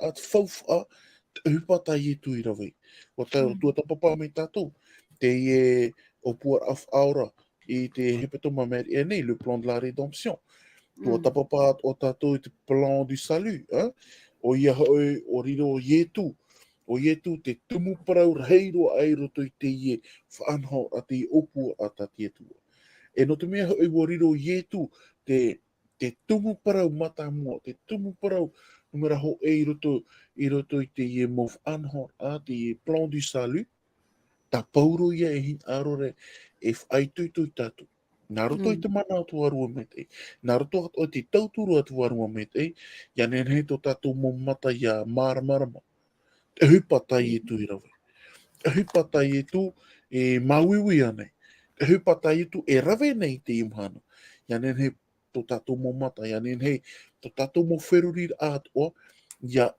at faufa te hupata i tu i rawe. O tau tuatapapa me tatou, teie o puar af aura i te hepetoma mer e nei, le plan de la rédemption. Tuatapapa o tatou i te plan du salut. O ia hoi o riro ietu. O ietu te tumu parau reiro ai roto i te ie whaanho a te opua a ta tietua. E no te mea hoi o riro ietu te tumu parau mata mua, te tumu parau numera ho e i roto i te ie mo whaanho a te ie plan du salut. Ta pauro ia e hin arore e whaitui tatu. Nā roto i te mana atu arua me te. Nā roto o te tauturu atu arua me te. Ia nen hei to tatu mo mata ia māramarama. Te hupata i tu i rawe. Te hupata i tu e mauiwi anei. Te hupata i tu e rave nei te imhana. Ia nen hei to tatu mo mata. Ia nen hei to tatu mo wheruri atua. Ia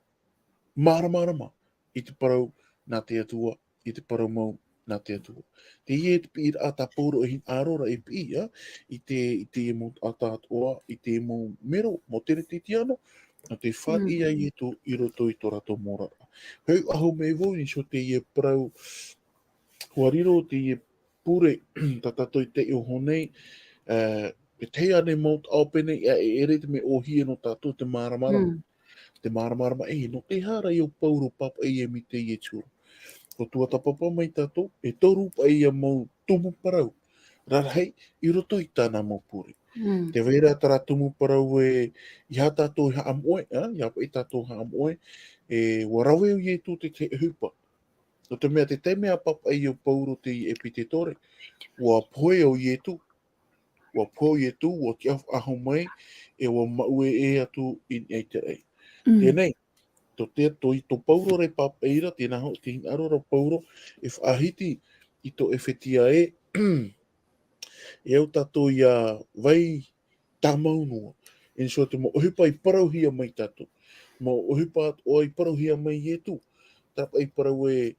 māramarama i te parau nā te atua. I te parau mau nā te atua. Te ie te pi a ta poro e hin arora e pi i te mo ata atua, i te mo mero, mo tere te tiano, no te what ia i tu i roto i to rato morara. Heu aho me vo ni so te ie parau huariro te ie pure ta tato i te o honei, pe te ane maut aupene ia e ere te me o hie no tato te maramarama. Te maramarama no te hara i o pauro papa e mi te ie tūra. Ko tuatapapa mai tatou, e toru pa ia mau tumu parau. Rahi, i roto i tāna mau puri. Te veira tara tumu parau e ia tatou ha amoe, ia pa i tatou ha amoe, e warawe o ietu te hupa. No te mea te te mea papa i o pauro te epitetore, ua pohe o ietu, ua pohe o ietu, ua ki aho mai, e ua maue e atu in eiterei. Tēnei, to pauro re papeira, tēnā ho, te arora pauro, e whaahiti i to Ephesia e au tato ia vai tā maunua. E so te mo ohipa i parauhia mai tato. Mo ohipa o i parauhia mai e tu. Tapa i parau e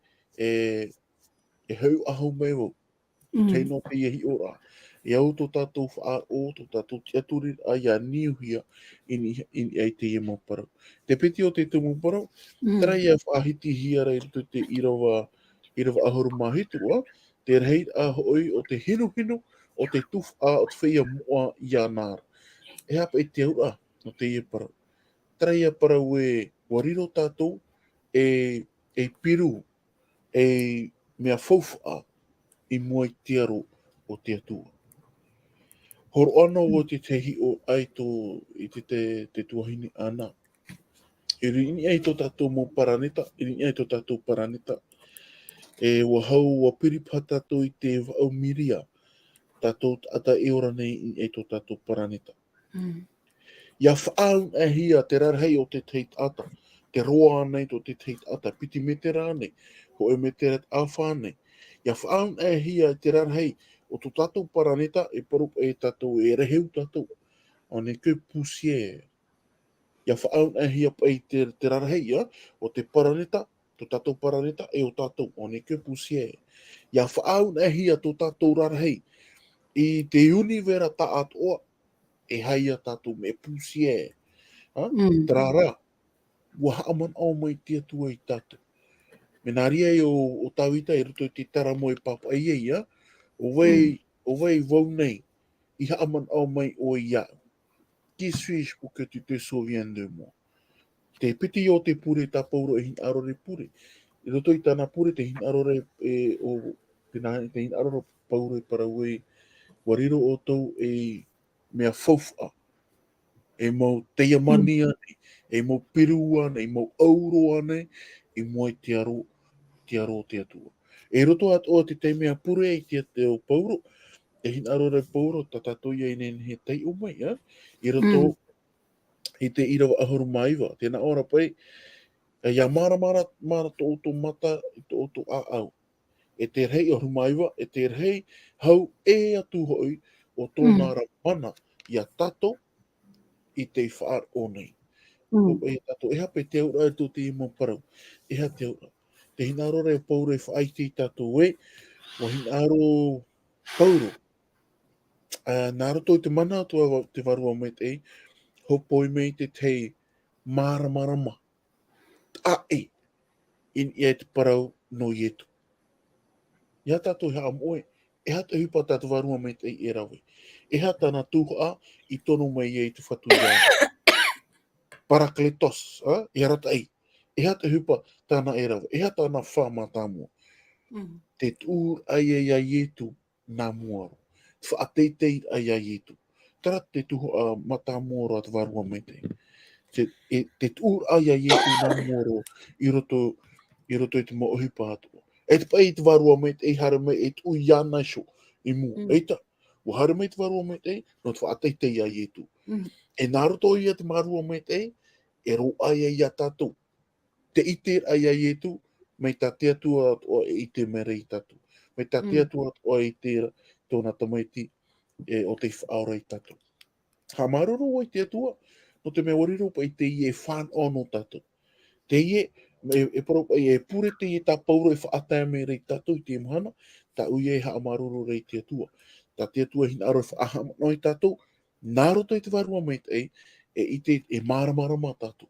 heu aho mai wau. Teino te i ihora. E au to tatou faaroo, to tatou tiaturi a ia niuhia in ai te ia mo parau. Te piti o te tumu parau, tera ia whaahiti hia rei tu te Irava ahuru mahitua, te rei a hoi o te hinu o te tuf a o te whia mua ia nāra. E hapa i te aura o te ia parau. Tera ia parau e wariro tatou e piru e mea faufa i mua i te aro o te atua. Horo ana o te tehi o aito i te tuahini ana. I rini ai to tatou mo paraneta, i rini ai to tatou paraneta. E wahau wa piripa tatou i te wau miria. Tatou ata e ora nei i ai to tatou paraneta. Ia whaau e hia te rarhei o te teit ata. Te roa nei to te teit ata. Piti metera nei. Ho e metera awha nei. Ia whaau e hia te rarhei o to tatou paraneta e parup e tatou e reheu tatou. O ne ke poussière. Ia whaau e hia pai te rarhei o te paraneta, to tatou paraneta e o tatou. O ne ke poussière. Ia whaau e hia to tatou rarhei. I te univera ta atoa e haia tatou me poussière. Trara. Ua haaman au mai tia tua i tatou. Me nā ria e o tawita e ruto i te tara mo e papa i ia. O wei vau nei. I haaman au mai o ia. Qui suis-je pour que tu te souviennes de moi? Te piti o te pure ta pauro e hin arore pure. I roto i tāna pure te hin arore te hin arore pauro e parau e wariro o tau e mea faufa. E mau teia mani ane, e mau piru ane, e mau auro ane, e mau te aro te atua. E roto atoa te te mea pure e te o pauro, e hin arore pauro, ta tato ia inen he tei o mai, i roto i te Irava ahuru maiwa, tēnā ora pai, ia mara to o mata, i to o a au. E te rei ahuru maiwa, e te rei hau e atu hoi, o tōna mana, ia tato, i te whaar o nei. O e tato, e hape te aura e tō te imo parau. E ha te aura. Te hinaro reo pauro e whaiti i tato e, o hinaro pauro. Nā roto i te mana atua te varua me te, hopoi mei te tei Marama. Ai. In ia te parau no ietu. Ia tātou hea amoe. E hata hipa tātou varua me te e rawe. E hata na tūhoa I tonu mai ia I te whatu iana. Parakletos. E rata ei. E hata hipa tāna e rawe. E hata na whama tāmua. Te tūr ai ia ietu nā muaro. Faateitei ai ia ietu. Tara te tūhoa mata muaro at varua me te. Te tūr ai ia ietu nā muaro I roto I te mohipa atua. E te pai te varua me te hara me e tu iana sho I mua. Eita, o hara me te varua me te no te whaateitei ai ietu. E nā roto ia te marua me te e ro ai ia tātou. Te ite ai ai ietu me tā te atua o e ite me rei tātou. Me tā te atua o e ite tōna tamaiti o te whaora I tātou. Ha maruru o I te atua no te mea wariro pa I te I e whan ono tātou. Te ie, e pure te ie tā pauro e whaatai me rei tātou I te mahana, tā ui e haa maruru rei te atua. Tā te atua hina aro e whaahama no I tātou, nā roto I te varua mei te e te e māramarama tātou.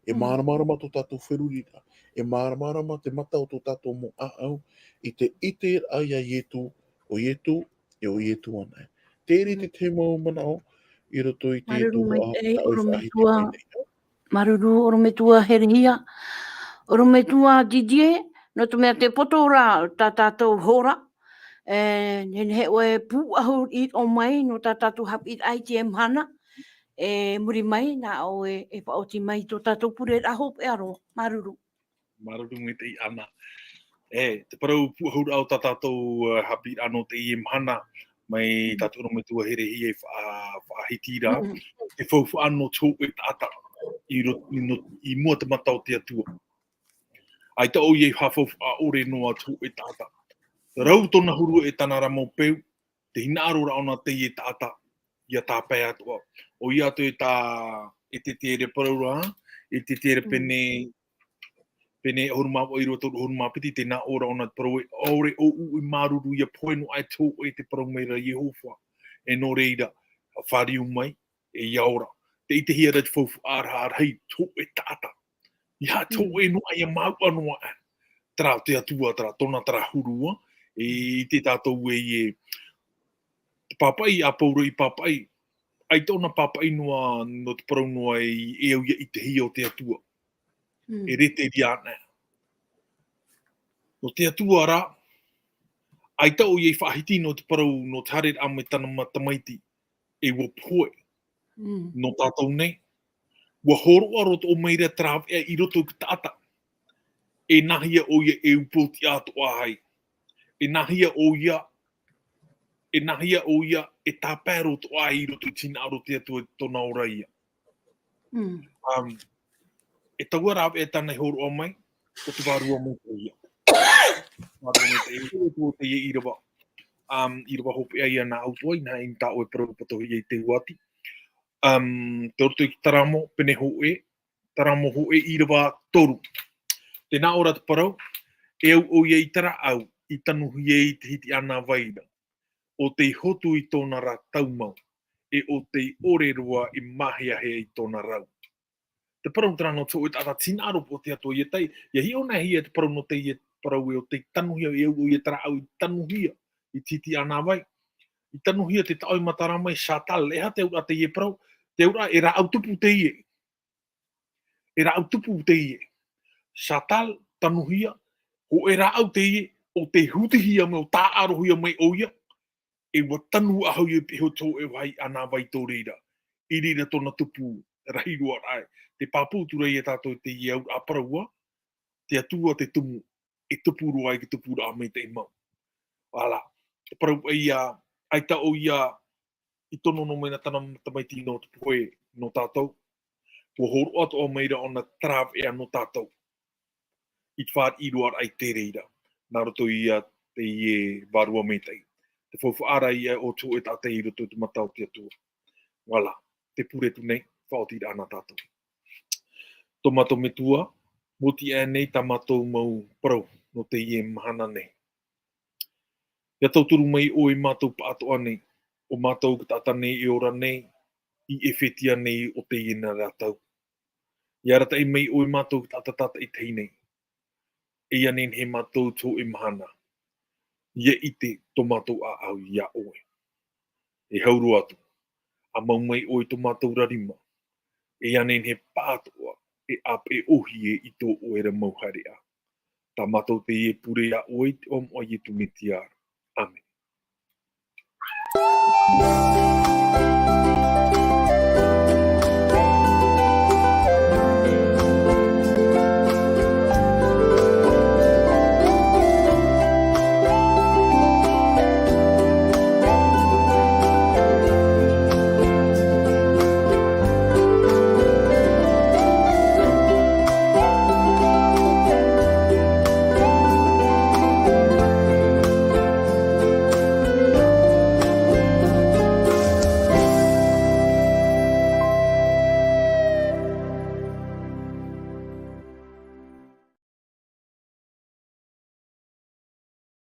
E māramarama tō tātou wherurira. E māramarama te mata o tō tātou mo au I te ite ai a ietu, o ietu e o ietu ana. Tēri te te mau manao, I roto I te Maruru mai tō te a au whaahiti orometua, mai nei. maruru orometua herihia, orometua didie, no tu mea te poto ora tā tātou hora, nen he oe pū ahu I o mai no tā tātou hapit ai te emhana, muri mai na o e paoti mai tō tātou pure aho pe aro, maruru. Maruru me te I ana. Te parau puahura au tā tātou hapi ano te I mhana mai tātou no me tua here hi e whaahitira. E whauwha ano tō e tāta I mua te matau te atua. Ai ta o iei hawhauwha ore noa tō e tāta. Rau tōna huru e tāna ramo peu, te hina arora ona teie tāta ia tā pai atua. O ia atu e te tere paraura, e te tere pene horuma o iro tōru horuma piti te nā ora ona parau e aure o u I maruru ia pohe no ai tō e te parau meira Yehova. E no reira, a whariu mai, e iaora. Te ite hia rei whauwha araharahi tō e tāta. Ia tō e no ai a mau anoa. Tara te atua, tara tōna tara hurua, e te tātou e papai, a paura I papai. Ai tōna papai noa no te parau noa e au ia I te hia o te atua. E rete riana. No te atua ra, ai tau iei whahiti no te parau no te harer ame tana matamaiti e wa pohe. No tātou nei. Wa horo aro o maira trave e I roto ki tāta. E nahia o ia e upoti ato ahai. E nahia o ia e tāpēro to ai I roto I tina aro te atua tōna ora ia. E taua rave e tāna horo o mai, o te varua mo o ia. Marua me te e te ie Irava. Irava hope ai ana Atua, ina e nta o e parau patohi e te huati. Te orto I taramo, pene hoe, taramo hoe Irava toru. Te nā ora te parau, e au o ia I tara au, I tanuhi e te hiti ana vaira. O te hotu I tōna ra taumau, e o te orerua I mahiahe I tōna rau. Te parau tana no tō e tata tina aro po te ato I e tei, ia hi ona hi e te parau no te I e parau e o te tanuhia e au o I e tara au I tanuhia I titi ana vai. I tanuhia te tau I mataramai shatal, e ha te ura te I e parau, te ura e ra au tupu te I e. E ra au tupu te I e. Shatal, tanuhia, o e ra au te I e, o te hutihia me o tā arohia mai o ia, e wa tanu ahau I peho tō e wai ana vai tō reira. I reira tōna tupu rahi rua rai. Te pāpūtura I e tātou te I au aparaua, te atua te tumu, e tupu rua I ki tupu rā me te mau. Ala, te parau ai ta o ia, I tono no mena tana tamaiti no te pohe no tātou, kua horo atu o meira ona trave ea no tātou. I te whaat I rua ai te reira. Nā roto ia te I e varua me tei. Te whauwhaara ia o tō e tātei I roto te matau te atua. Wala, te puretu nei, whaoti ana tātou. Tō mato me tua, moti e nei tā matou mau parau no te I e mahana nei. Ia tauturu mai o I matou pātoa nei, o matou ki tata nei I ora nei, I Ephesia nei o te I e nā rātau. Ia rata i mei oi mātou tata i teinei. Ia nen he mātou tō i mahana. Ia ite tō mātou a au ia oe. E hauru atu. A mau mai oi tō mātou rarima. Ia nen he pātoa e ap e ohi e i tō oera mauharea. Tā mātou te e pure a oi te om o i tu me tiara. Amen.